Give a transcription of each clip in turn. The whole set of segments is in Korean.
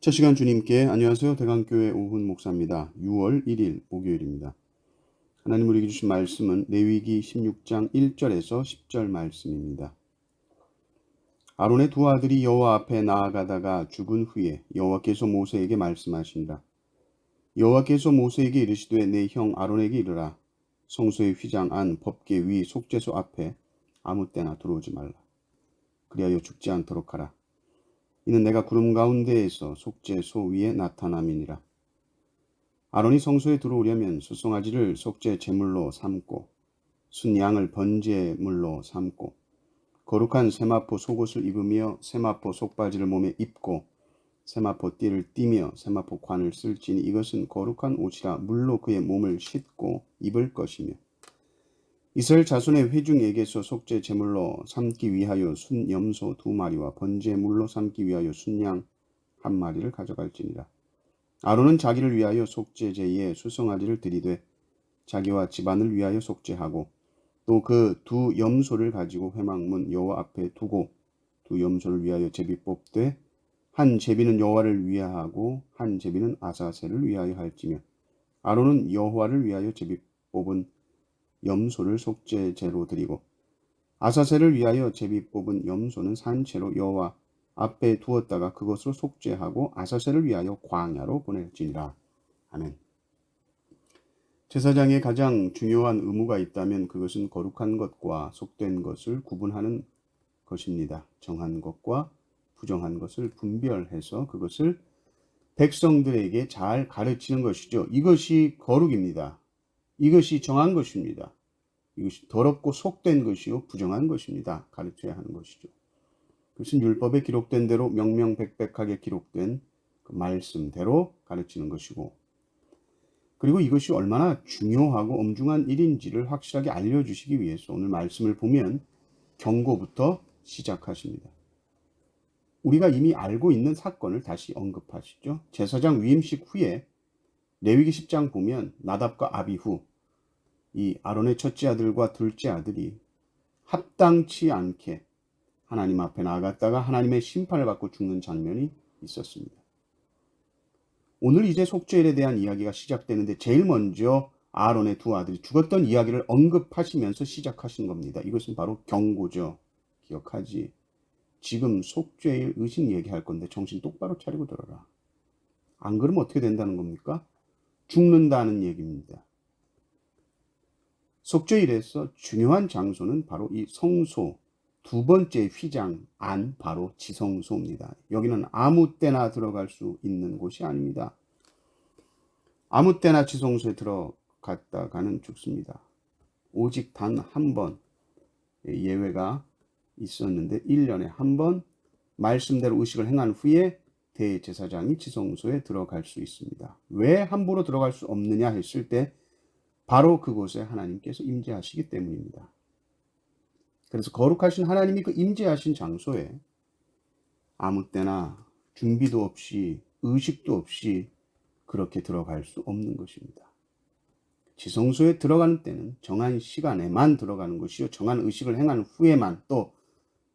첫 시간 주님께 안녕하세요. 대강교회 오훈 목사입니다. 6월 1일 목요일입니다. 하나님 우리에게 주신 말씀은 레위기 16장 1절에서 10절 말씀입니다. 아론의 두 아들이 여호와 앞에 나아가다가 죽은 후에 여호와께서 모세에게 말씀하신다. 여호와께서 모세에게 이르시되 내 형 아론에게 이르라. 성소의 휘장 안 법궤 위 속죄소 앞에 아무 때나 들어오지 말라. 그리하여 죽지 않도록 하라. 이는 내가 구름 가운데에서 속죄소 위에 나타남이니라. 아론이 성소에 들어오려면 숫송아지를 속죄 제물로 삼고 순양을 번제물로 삼고 거룩한 세마포 속옷을 입으며 세마포 속바지를 몸에 입고 세마포 띠를 띠며 세마포 관을 쓸지니 이것은 거룩한 옷이라 물로 그의 몸을 씻고 입을 것이며 이스라엘 자손의 회중에게서 속죄 제물로 삼기 위하여 순염소 2마리와 번제물로 삼기 위하여 순양 1마리를 가져갈지니라. 아론은 자기를 위하여 속죄제에 수송아지를 드리되 자기와 집안을 위하여 속죄하고 또 그 두 염소를 가지고 회막문 여호와 앞에 두고 두 염소를 위하여 제비 뽑되 한 제비는 여호와를 위하고 한 제비는 아사셀을 위하여 할지며 아론은 여호와를 위하여 제비 뽑은 염소를 속죄제로 드리고 아사셀을 위하여 제비 뽑은 염소는 산채로 여호와 앞에 두었다가 그것으로 속죄하고 아사셀을 위하여 광야로 보낼지니라. 아멘. 제사장의 가장 중요한 의무가 있다면 그것은 거룩한 것과 속된 것을 구분하는 것입니다. 정한 것과 부정한 것을 분별해서 그것을 백성들에게 잘 가르치는 것이죠. 이것이 거룩입니다. 이것이 정한 것입니다. 이것이 더럽고 속된 것이요 부정한 것입니다. 가르쳐야 하는 것이죠. 그것은 율법에 기록된 대로 명명백백하게 기록된 그 말씀대로 가르치는 것이고 그리고 이것이 얼마나 중요하고 엄중한 일인지를 확실하게 알려주시기 위해서 오늘 말씀을 보면 경고부터 시작하십니다. 우리가 이미 알고 있는 사건을 다시 언급하시죠. 제사장 위임식 후에 레위기 10장 보면 나답과 아비후 이 아론의 첫째 아들과 둘째 아들이 합당치 않게 하나님 앞에 나아갔다가 하나님의 심판을 받고 죽는 장면이 있었습니다. 오늘 이제 속죄일에 대한 이야기가 시작되는데 제일 먼저 아론의 두 아들이 죽었던 이야기를 언급하시면서 시작하신 겁니다. 이것은 바로 경고죠. 기억하지. 지금 속죄일 의식 얘기할 건데 정신 똑바로 차리고 들어라. 안 그러면 어떻게 된다는 겁니까? 죽는다는 얘기입니다. 속죄일에서 중요한 장소는 바로 이 성소, 두 번째 휘장 안 바로 지성소입니다. 여기는 아무 때나 들어갈 수 있는 곳이 아닙니다. 아무 때나 지성소에 들어갔다가는 죽습니다. 오직 단 한 번 예외가 있었는데 1년에 한 번 말씀대로 의식을 행한 후에 대제사장이 지성소에 들어갈 수 있습니다. 왜 함부로 들어갈 수 없느냐 했을 때 바로 그곳에 하나님께서 임재하시기 때문입니다. 그래서 거룩하신 하나님이 그 임재하신 장소에 아무 때나 준비도 없이 의식도 없이 그렇게 들어갈 수 없는 것입니다. 지성소에 들어가는 때는 정한 시간에만 들어가는 것이요 정한 의식을 행한 후에만 또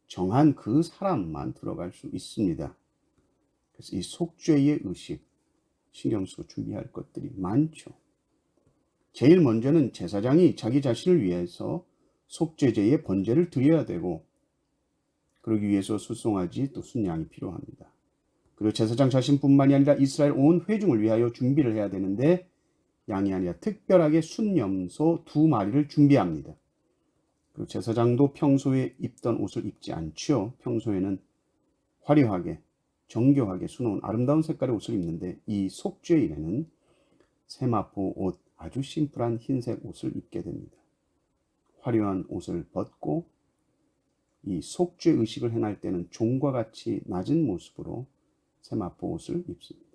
정한 그 사람만 들어갈 수 있습니다. 그래서 이 속죄의 의식 신경 쓰고 준비할 것들이 많죠. 제일 먼저는 제사장이 자기 자신을 위해서 속죄제의 번제를 드려야 되고 그러기 위해서 숫송아지 또 순양이 필요합니다. 그리고 제사장 자신뿐만이 아니라 이스라엘 온 회중을 위하여 준비를 해야 되는데 양이 아니라 특별하게 순염소 2마리를 준비합니다. 그리고 제사장도 평소에 입던 옷을 입지 않죠. 평소에는 화려하게 정교하게 수놓은 아름다운 색깔의 옷을 입는데 이 속죄일에는 세마포 옷 아주 심플한 흰색 옷을 입게 됩니다. 화려한 옷을 벗고 이 속죄 의식을 행할 때는 종과 같이 낮은 모습으로 세마포 옷을 입습니다.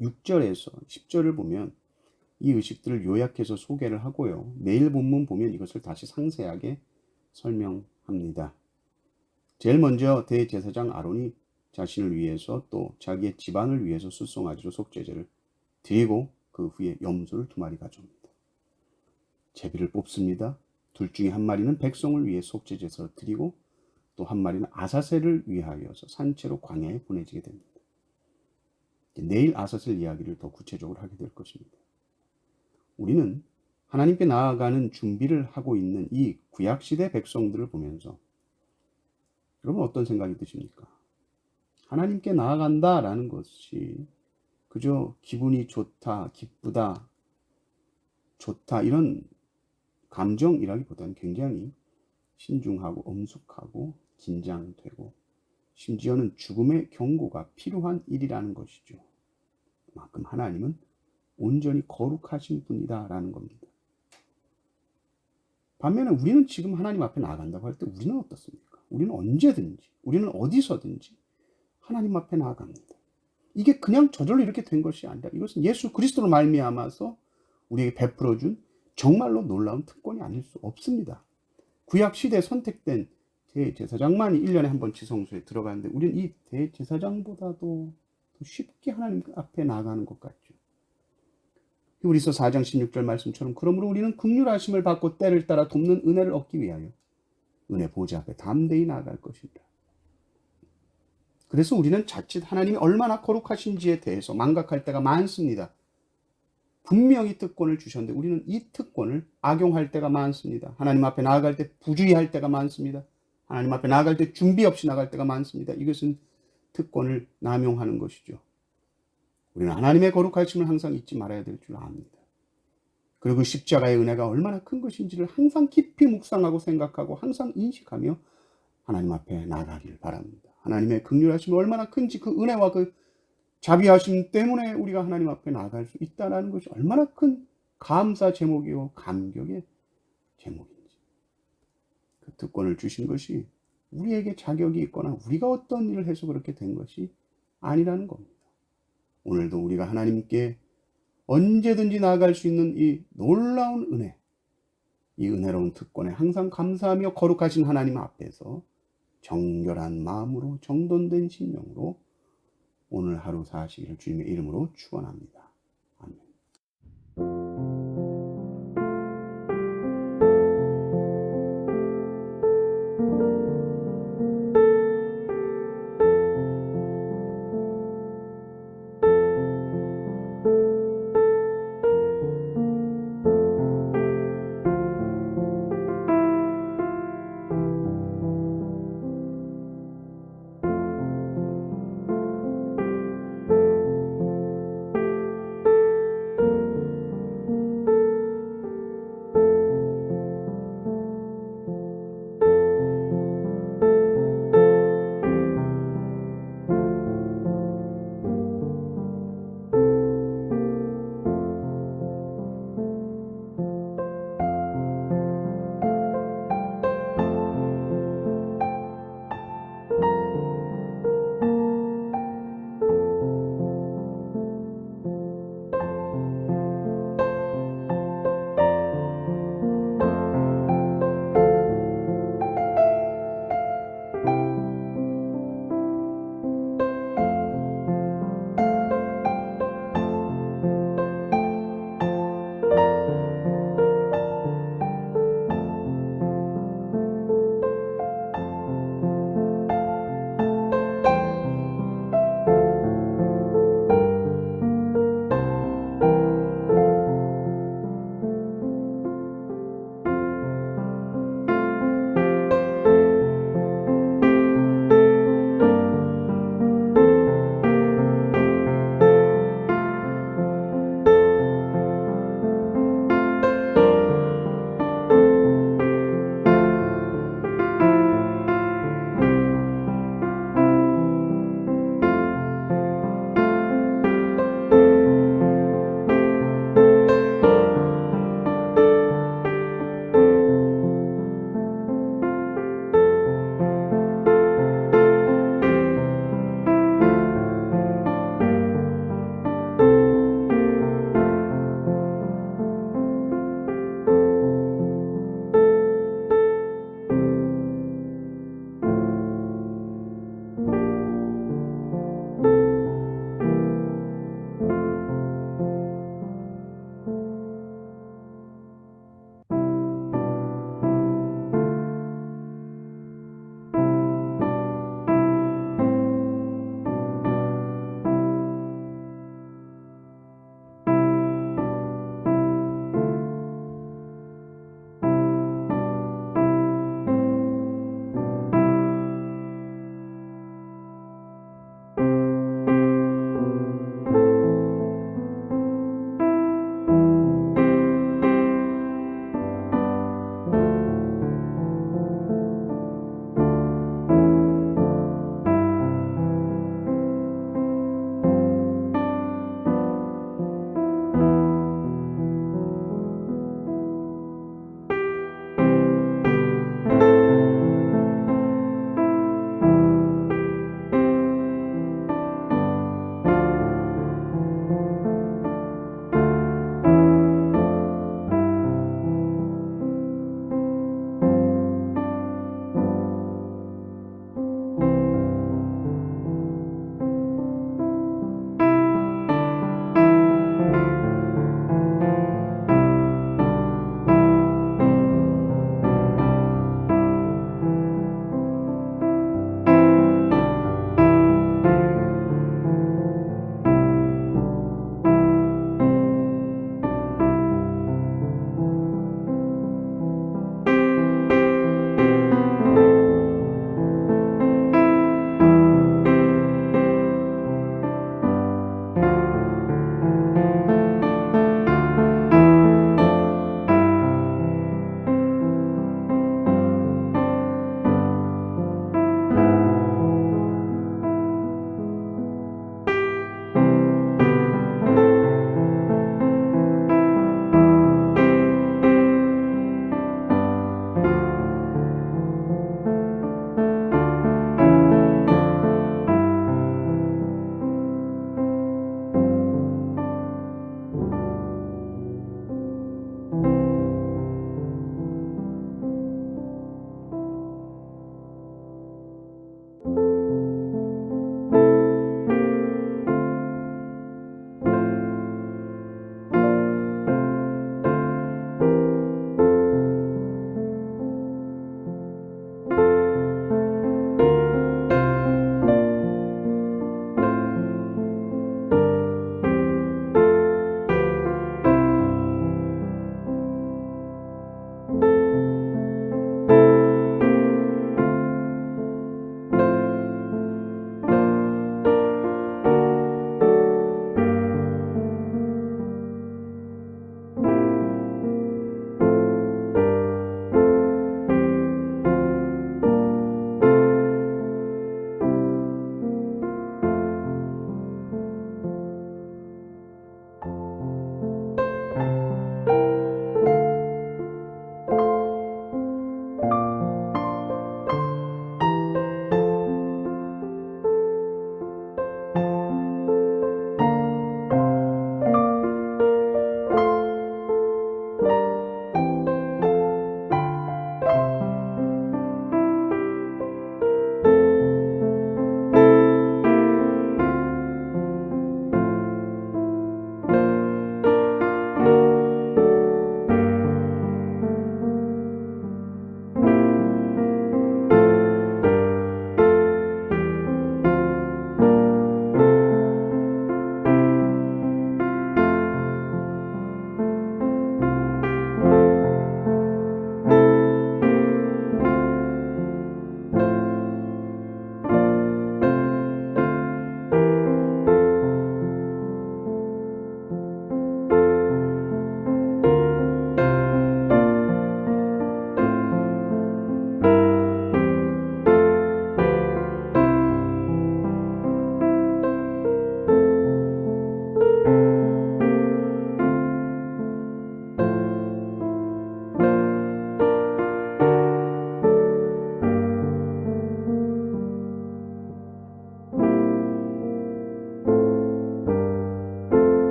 6절에서 10절을 보면 이 의식들을 요약해서 소개를 하고요. 내일 본문 보면 이것을 다시 상세하게 설명합니다. 제일 먼저 대제사장 아론이 자신을 위해서 또 자기의 집안을 위해서 숫송아지로 속죄제를 드리고 그 후에 염소를 2마리 가져옵니다. 제비를 뽑습니다. 둘 중에 한 마리는 백성을 위해 속죄제사를 드리고 또 한 마리는 아사셀을 위하여서 산채로 광야에 보내지게 됩니다. 내일 아서슬 이야기를 더 구체적으로 하게 될 것입니다. 우리는 하나님께 나아가는 준비를 하고 있는 이 구약시대 백성들을 보면서 여러분 어떤 생각이 드십니까? 하나님께 나아간다라는 것이 그저 기분이 좋다, 기쁘다, 좋다 이런 감정이라기보다는 굉장히 신중하고 엄숙하고 긴장되고 심지어는 죽음의 경고가 필요한 일이라는 것이죠. 그만큼 하나님은 온전히 거룩하신 분이다라는 겁니다. 반면에 우리는 지금 하나님 앞에 나아간다고 할 때 우리는 어떻습니까? 우리는 언제든지, 우리는 어디서든지 하나님 앞에 나아갑니다. 이게 그냥 저절로 이렇게 된 것이 아니라 이것은 예수 그리스도로 말미암아서 우리에게 베풀어준 정말로 놀라운 특권이 아닐 수 없습니다. 구약 시대에 선택된 대제사장만이 1년에 한 번 지성소에 들어가는데 우리는 이 대제사장보다도 더 쉽게 하나님 앞에 나아가는 것 같죠. 히브리서 4장 16절 말씀처럼 그러므로 우리는 긍휼하심을 받고 때를 따라 돕는 은혜를 얻기 위하여 은혜 보좌 앞에 담대히 나아갈 것이다. 그래서 우리는 자칫 하나님이 얼마나 거룩하신지에 대해서 망각할 때가 많습니다. 분명히 특권을 주셨는데 우리는 이 특권을 악용할 때가 많습니다. 하나님 앞에 나아갈 때 부주의할 때가 많습니다. 하나님 앞에 나아갈 때 준비 없이 나갈 때가 많습니다. 이것은 특권을 남용하는 것이죠. 우리는 하나님의 거룩하심을 항상 잊지 말아야 될 줄 압니다. 그리고 십자가의 은혜가 얼마나 큰 것인지를 항상 깊이 묵상하고 생각하고 항상 인식하며 하나님 앞에 나아가길 바랍니다. 하나님의 긍휼하심이 얼마나 큰지 그 은혜와 그 자비하심 때문에 우리가 하나님 앞에 나아갈 수 있다는 것이 얼마나 큰 감사 제목이요 감격의 제목인지 그 특권을 주신 것이 우리에게 자격이 있거나 우리가 어떤 일을 해서 그렇게 된 것이 아니라는 겁니다. 오늘도 우리가 하나님께 언제든지 나아갈 수 있는 이 놀라운 은혜, 이 은혜로운 특권에 항상 감사하며 거룩하신 하나님 앞에서 정결한 마음으로 정돈된 심령으로 오늘 하루 사시기를 주님의 이름으로 축원합니다.